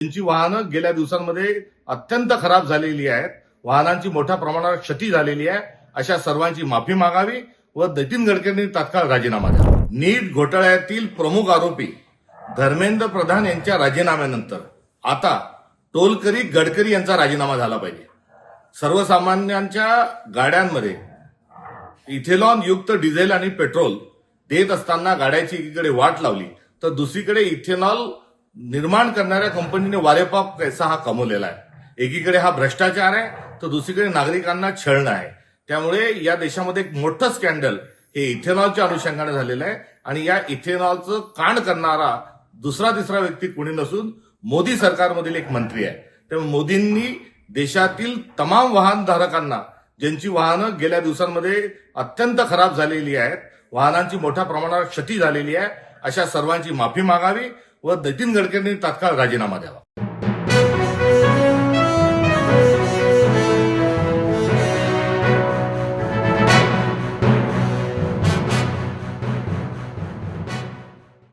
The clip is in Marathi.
त्यांची वाहनं गेल्या दिवसांमध्ये अत्यंत खराब झालेली आहेत, वाहनांची मोठ्या प्रमाणावर क्षती झालेली आहे, अशा सर्वांची माफी मागावी व नितीन गडकरींनी तात्काळ राजीनामा द्यावा। नीट घोटाळ्यातील प्रमुख आरोपी धर्मेंद्र प्रधान यांच्या राजीनाम्यानंतर आता टोलकरी गडकरी यांचा राजीनामा झाला पाहिजे। सर्वसामान्यांच्या गाड्यांमध्ये इथेनॉल युक्त डिझेल आणि पेट्रोल देत असताना गाड्याची एकीकडे वाट लावली तर दुसरीकडे इथेनॉल निर्माण करणाऱ्या कंपनीने वारेपाप पैसा हा कमवलेला आहे। एकीकडे हा भ्रष्टाचार आहे तर दुसरीकडे नागरिकांना छळणं आहे। त्यामुळे या देशामध्ये एक मोठं स्कॅन्डल हे इथेनॉलच्या अनुषंगाने झालेलं आहे आणि या इथेनॉलचं कांड करणारा दुसरा तिसरा व्यक्ती कोणी नसून मोदी सरकारमधील एक मंत्री आहे। त्यामुळे मोदींनी देशातील तमाम वाहनधारकांना ज्यांची वाहनं गेल्या दिवसांमध्ये अत्यंत खराब झालेली आहेत, वाहनांची मोठ्या प्रमाणावर क्षती झालेली आहे, अशा सर्वांची माफी मागावी व नितीन गडकरींनी तात्काळ राजीनामा द्यावा।